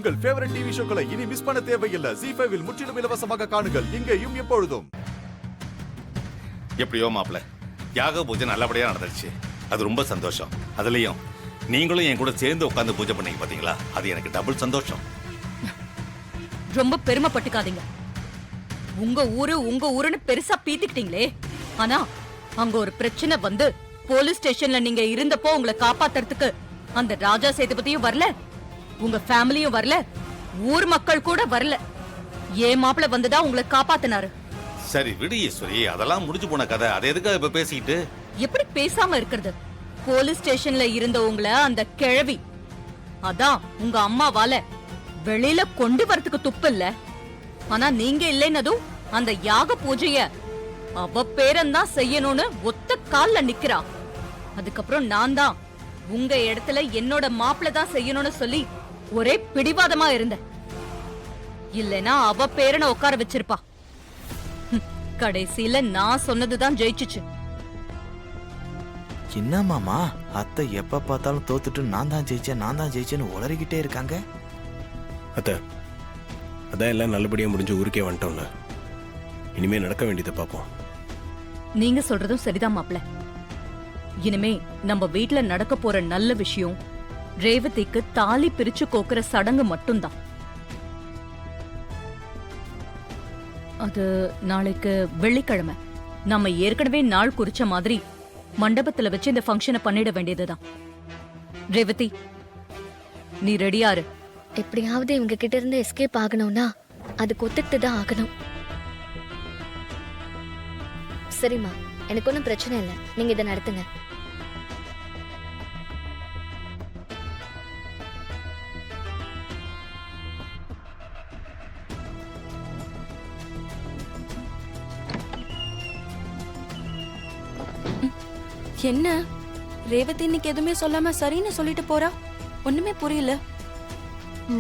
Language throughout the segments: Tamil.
உங்கள் ஃபேவரட் டிவி ஷோக்களை இனி மிஸ் பண்ண தேவையில்லை. ZEE5 இல் முற்றிலும் இலவசமாக காணுங்கள். இங்கேயும் எப்பொழுதும். எப்படியோ மாப்பிள்ள யாக பூஜை நல்லபடியா நடந்துருச்சு. அது ரொம்ப சந்தோஷம். அதுலயும் நீங்களும் என் கூட சேர்ந்து உட்கார்ந்து பூஜை பண்ணீங்க பாத்தீங்களா, அது எனக்கு டபுள் சந்தோஷம். ரொம்ப பெருமைப்பட்டுக்காதீங்க. உங்க ஊருன்னு பெருசா பீத்திக்கிட்டீங்களே. ஆனா அங்க ஒரு பிரச்சனை வந்து போலீஸ் ஸ்டேஷன்ல நீங்க இருந்தப்போ உங்களை காப்பாத்துறதுக்கு அந்த ராஜா சேதுபதியும் வரல, உங்க ஃபேமிலியும் வரல, ஊர் மக்கள் கூட வரல. ஏன் மாப்பிள்ள வந்துதான் உங்களை காப்பாத்தினாரு. சரி விடு ஈஸ்வரி, அதெல்லாம் முடிஞ்சு போன கதை. அதை எதுக்காக இப்ப பேசிக்கிட்டு? எப்படி பேசாம இருக்கிறது? போலீஸ் ஸ்டேஷன்ல இருந்த உங்களை அந்த கிழவி, அதான் உங்க அம்மாவால வெளியில கொண்டு வரதுக்கு துப்பு இல்ல. ஆனா நீங்க இல்லைன்னதும் அந்த யாக பூஜைய அவ பேரன்தான் செய்யணும்னு ஒத்த கால்ல நிக்கிறா. அதுக்கப்புறம் நான் தான் உங்க இடத்துல என்னோட மாப்பிள்ள தான் செய்யணும்னு சொல்லி ஒரே பிடிவாதமா இருந்தேன். இல்லனா அவ பேரனை உட்கார வச்சிருப்பா. கடைசியில நான் சொன்னதுதான் ஜெயிச்சுச்சு. என்ன மாமா, அத்தை எப்ப பார்த்தாலும் தோத்துட்டு நான் தான் ஜெயிச்சேன்னு உளறிக்கிட்டே இருக்காங்க. அத்தை, அதான் எல்லாம் நல்லபடியா முடிஞ்சு ஊருக்கே வந்துட்டோம்ல. இனிமே நடக்க வேண்டியதை பார்ப்போம். நீங்க சொல்றதும் சரிதான் மாப்ள. இனிமே நம்ம வீட்ல நடக்க போற நல்ல விஷயம் ரேவதிக்கு தாலி பிரிச்சு கோக்குற சடங்கு மட்டும்தான். அது நாளைக்கு வெள்ளிக்கிழமை. நம்ம ஏற்கனவே நாள் குறிச்ச மாதிரி மண்டபத்துல வச்சு இந்த ஃபங்க்ஷனை பண்ணிட வேண்டியதுதான். ரேவதி, நீ ரெடியாரு. எப்படியாவது இவங்க கிட்ட இருந்து எஸ்கேப் ஆகணும்னா அதுக்கு ஒத்துக்கிட்டு தான் ஆகணும். சரிம்மா, எனக்கு ஒன்றும் பிரச்சனை இல்லை, நீங்க இதை நடத்துங்க. என்ன ரேவதி இன்னைக்கு எதுவுமே சொல்லாம சரின்னு சொல்லிட்டு போறா? ஒண்ணுமே புரியல.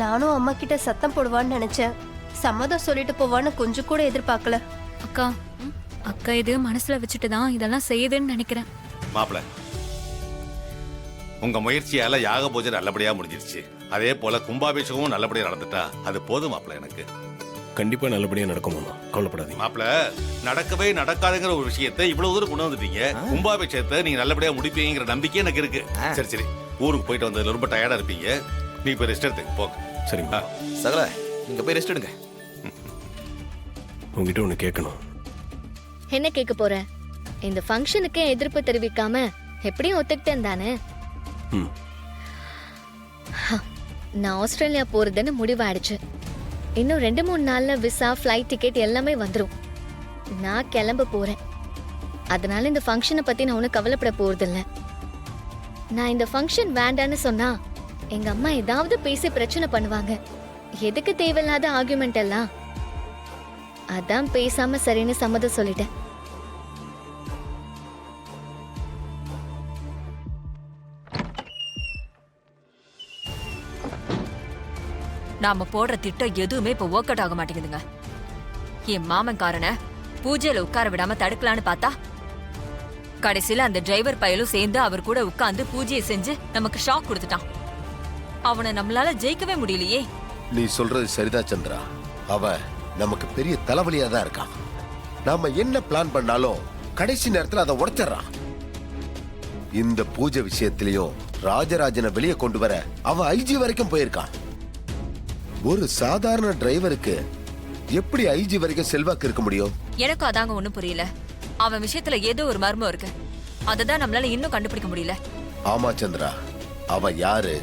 நானும் அம்மா கிட்ட சத்தம் போடுவான்னு நினைச்சேன். சம்மதம் சொல்லிட்டு போவான்னு கொஞ்சம் கூட எதிர்பார்க்கல. அக்கா, அக்கா இது மனசுல வச்சுட்டு தான் இதெல்லாம் செய்யுதுன்னு நினைக்கிறேன். மாப்பிள்ள, உங்க முயற்சியால யாக பூஜை நல்லபடியா முடிஞ்சிருச்சு. அதே போல கும்பாபிஷேகமும் நல்லபடியா நடந்துட்டா அது போதும் மாப்பிள்ள. எனக்கு கண்டிப்பா நல்லபடியா நடக்கும் மாமா, கவலைப்படாதீங்க. மாப்பிள்ள, நடக்கவே நடக்காதுங்கிற ஒரு விஷயத்தை இவ்வளவு தூரம் கொண்டு வந்துட்டீங்க. கும்பாபிஷேகத்தை நீங்க நல்லபடியா முடிப்பீங்கிற நம்பிக்கை எனக்கு இருக்கு. சரி சரி, ஊருக்கு போயிட்டு வந்ததுல ரொம்ப டயர்டா இருப்பீங்க. நீ போய் ரெஸ்ட் எடுத்துக்க போங்க. சரிங்களா சகல, நீங்க போய் ரெஸ்ட் எடுங்க. உங்ககிட்ட ஒண்ணு கேட்கணும். என்ன கேட்க போற? இந்த ஃபங்க்ஷனுக்கே எதிர்ப்பு தெரிவிக்காம எப்படியும் ஒத்துக்கிட்டேன் தானே? நான் ஆஸ்திரேலியா போறதுன்னு முடிவாயிடுச்சு. இன்னும் 2-3 நாள்ல விசா, ஃப்ளைட் டிக்கெட் எல்லாமே வந்துடும். நான் கிளம்ப போறேன். அதனால இந்த ஃபங்க்ஷனை பத்தி நான் ஒன்றும் கவலைப்பட போறதில்ல. நான் இந்த ஃபங்க்ஷன் வேண்டான்னு சொன்னா எங்க அம்மா ஏதாவது பேசி பிரச்சனை பண்ணுவாங்க. எதுக்கு தேவையில்லாத ஆர்குமெண்ட் எல்லாம்? அதான் பேசாம சரின்னு சம்மதம் சொல்லிட்டேன். நாம போடுற திட்டம் எதுவுமே இப்ப ஒர்க் அவுட் ஆக மாட்டேங்குதுங்க. என் மாமன்காரன பூஜையில உட்கார விடாம தடுக்கலான்னு பார்த்தா கடைசியில அந்த டிரைவர் பயலும் சேர்ந்து அவர் கூட உட்கார்ந்து பூஜையை செஞ்சு நமக்கு ஷாக் கொடுத்துட்டான். அவனை நம்மளால ஜெயிக்கவே முடியலையே. நீ சொல்றது சரிதான் சந்திரா. அவன் நமக்கு பெரிய தலைவலியா தான் இருக்கான். நாம என்ன பிளான் பண்ணாலும் கடைசி நேரத்துல அதை உடைச்சிடறான். இந்த பூஜை விஷயத்திலையும் ராஜராஜனை வெளியே கொண்டு வர அவன் ஐஜி வரைக்கும் போயிருக்கான். ஒரு சாதாரண டிரைவருக்கு எப்படி ஐஜி வரைக்கும் செல்வாக்கு இருக்க முடியும்? எனக்கும் அதாங்க ஒண்ணும் புரியல. அவன் விஷயத்துல ஏதோ ஒரு மர்மம் இருக்கு. அததான் நம்மளால இன்னும் கண்டுபிடிக்க முடியல. ஆமா சந்திரா, அவன் யாரு,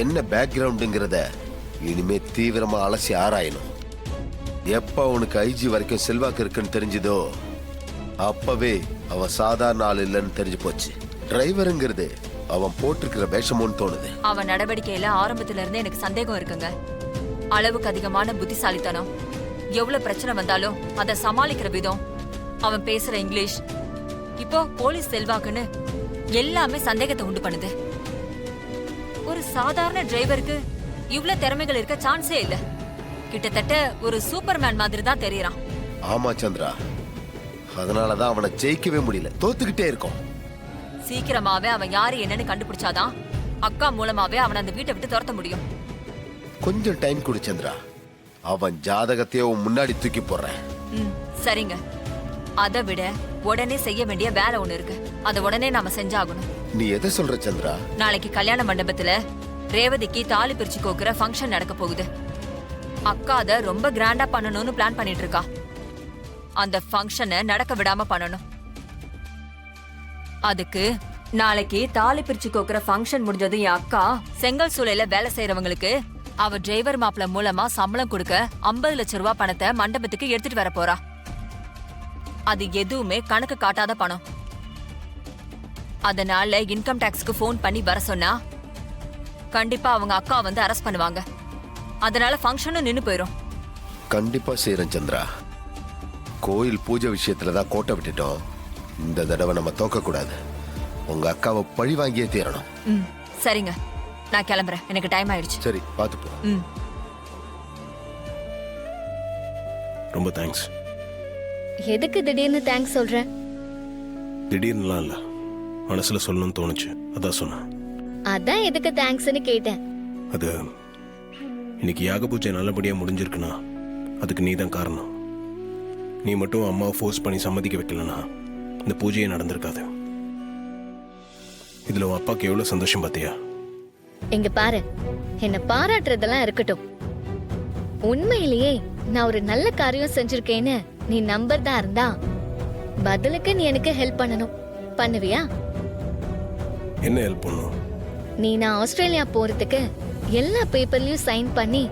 என்ன பேக்ரவுண்டுங்கிறத இனிமே தீவிரமா அலசி ஆராயணும். எப்ப உனக்கு ஐஜி வரைக்கும் செல்வாக்கு இருக்குன்னு தெரிஞ்சதோ அப்பவே அவன் சாதாரண ஆள் இல்லைன்னு தெரிஞ்சு போச்சு. டிரைவருங்கிறது அவன் போட்டிருக்கிற வேஷமோன்னு தோணுது. அவன் நடவடிக்கையில ஆரம்பத்துல இருந்தே எனக்கு சந்தேகம் இருக்குங்க. அளவுக்கு அதிகமான புத்திசாலித்தனம், எவ்வளவு பிரச்சனை வந்தாலும் அதை சமாளிக்கிற விதம், அவன் பேசுற இங்கிலீஷ், இப்போ போலீஸ் செல்வாக்குன்னு எல்லாமே சந்தேகத்தை உண்டு பண்ணுது. ஒரு சாதாரண டிரைவருக்கு இவ்ளோ திறமைகள் இருக்க சான்ஸே இல்ல. கிட்டத்தட்ட ஒரு சூப்பர்மேன் மாதிரி தான் தெரியறான். ஆமா சந்திரா, அதனாலதான் அவனை ஜெயிக்கவே முடியல, தோத்துக்கிட்டே இருக்கோம். சீக்கிரமாவே அவன் யாரு என்னன்னு கண்டுபிடிச்சாதான் அக்கா மூலமாவே அவனை அந்த வீட்டை விட்டு துரத்த முடியும். கொஞ்சம் டைம் கொடு சந்திரா. அவன் ஜாதகத்தையே உன் முன்னாடி தூக்கி போடுறேன். சரிங்க. அதை விட உடனே செய்ய வேண்டிய வேலை ஒண்ணு இருக்கு. அதை உடனே நாம செஞ்சாகணும். நீ எதை சொல்ற சந்திரா? நாளைக்கு கல்யாண மண்டபத்துல ரேவதிக்கு தாலி பிரிச்சு கோக்குற ஃபங்க்ஷன் நடக்க போகுது. அக்கா அதை ரொம்ப கிராண்டா பண்ணணும்னு பிளான் பண்ணிட்டு இருக்கா. அந்த ஃபங்க்ஷனை நடக்க விடாம பண்ணணும். அதுக்கு நாளைக்கு தாலி பிரிச்சு கோக்குற ஃபங்க்ஷன் முடிஞ்சது என் அக்கா செங்கல் சூளையில வேலை செய்யறவங்களுக்கு அவ டிரைவர் மாப்பிள்ள மூலமா சம்பளம் கொடுக்க 50 லட்சம் ரூபாய் பணத்தை மண்டபத்துக்கு எடுத்துட்டு வர போறா. அது எதுவுமே கணக்கு காட்டாத பணம். அதனால இன்கம் டாக்ஸ்க்கு ஃபோன் பண்ணி வர சொன்னா கண்டிப்பா அவங்க அக்கா வந்து அரெஸ்ட் பண்ணுவாங்க. அதனால ஃபங்க்ஷனும் நின்னு போயிரும். கண்டிப்பா செய்யறேன் சந்திரா. கோயில் பூஜை விஷயத்துல தான் கோட்டை விட்டுட்டோம். இந்த தடவை நம்ம தோக்க கூடாது. உங்க அக்காவை பழி வாங்கியே தீரணும். சரிங்க, நான் கிளம்புறேன். எனக்கு டைம் ஆயிடுச்சு. சரி, பாத்து போ. ரொம்ப தேங்க்ஸ். எதுக்கு திடீர்னு தேங்க்ஸ் சொல்ற? திடீர்னுலாம் இல்ல, மனசுல சொல்லணும்னு தோணுச்சு, அதான் சொன்னேன். அதான் எதுக்கு தேங்க்ஸ்னு கேட்டேன். அது இன்னைக்கு யாக பூஜை நல்லபடியா முடிஞ்சிருக்குன்னா அதுக்கு நீ தான் காரணம். நீ மட்டும் அம்மாவை ஃபோர்ஸ் பண்ணி சம்மதிக்க வைக்கலனா இந்த பூஜையே நடந்திருக்காது. இதுல உன் அப்பாவுக்கு எவ்வளவு சந்தோஷம் பாத்தியா? இங்க பாரு, என்ன பாராட்டுறதெல்லாம் இருக்கட்டும். உண்மையிலேயே நான் ஒரு நல்ல காரியம் செஞ்சிருக்கேன்னு நீ நம்பர்தா இருந்தா பதிலுக்கு நீ எனக்கு ஹெல்ப் பண்ணணும். பண்ணுவியா? என்ன ஹெல்ப் பண்ணும்? நீ நான் ஆஸ்திரேலியா போறதுக்கு எல்லா பேப்பர்லயும் சைன் பண்ணி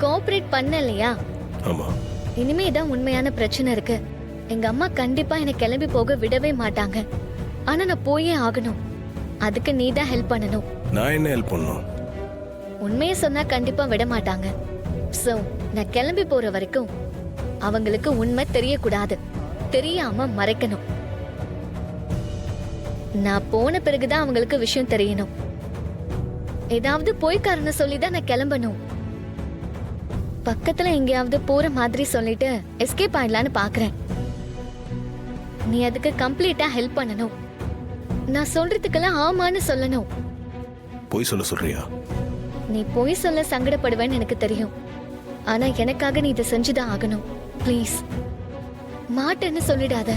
கோஆபரேட் பண்ணலையா? ஆமா. இனிமேதான் உண்மையான பிரச்சனை இருக்கு. எங்க அம்மா கண்டிப்பா என்னை கிளம்பி போக விடவே மாட்டாங்க. ஆனா நான் போயே ஆகணும். அதுக்கு நீ தான் ஹெல்ப் பண்ணணும். நான் என்ன ஹெல்ப் பண்ணணும்? உண்மையை சொன்னா கண்டிப்பா விட மாட்டாங்க. சோ நான் கிளம்பி போற வரைக்கும் அவங்களுக்கு உண்மை தெரியக்கூடாது. தெரியாம மறைக்கணும். நான் போன பிறகுதான் அவங்களுக்கு விஷயம் தெரியணும். ஏதாவது போய் காரணம் சொல்லிதான் நான் கிளம்பணும். பக்கத்துல எங்கேயாவது போற மாதிரி சொல்லிட்டு எஸ்கேப் ஆயிடலான்னு பாக்குறேன். நீ அதுக்கு கம்ப்ளீட்டா ஹெல்ப் பண்ணணும். நான் சொல்றதுக்கெல்லாம் ஆமான்னு சொல்லணும். போய் சொல்ல சொல்றியா? நீ போய் சொல்ல சங்கடப்படுவேன்னு எனக்கு தெரியும். ஆனா எனக்காக நீ இதை செஞ்சுதான் ஆகணும். ப்ளீஸ், மாட்டேன்னு சொல்லிடாத.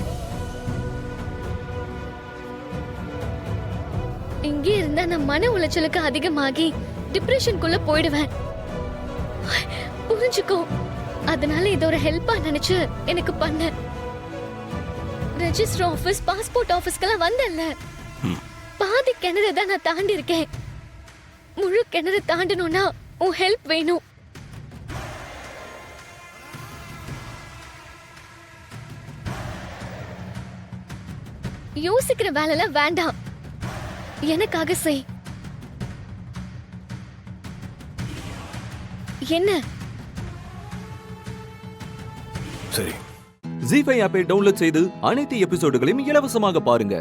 இங்கே இருந்தா நான் மன உளைச்சலுக்கு அதிகமாகி டிப்ரெஷனுக்குள்ள போயிடுவேன். புரிஞ்சுக்கோ. அதனால இது ஒரு ஹெல்ப்பா நினைச்சு எனக்கு பண்ண. ரெஜிஸ்டர் ஆபீஸ், பாஸ்போர்ட் ஆபீஸ்க்கெல்லாம் வந்தல்ல, பாதி கிணறு தான் நான் தாண்டி இருக்கேன். முழு கிணறு தாண்டணும்னா உன் ஹெல்ப் வேணும். யோசிக்கிற வேலைலாம் வேண்டாம். எனக்காக செய். என்ன? சரி. ஜீ5 ஆப்பை டவுன்லோட் செய்து அனைத்து எபிசோடுகளையும் இலவசமாக பாருங்க.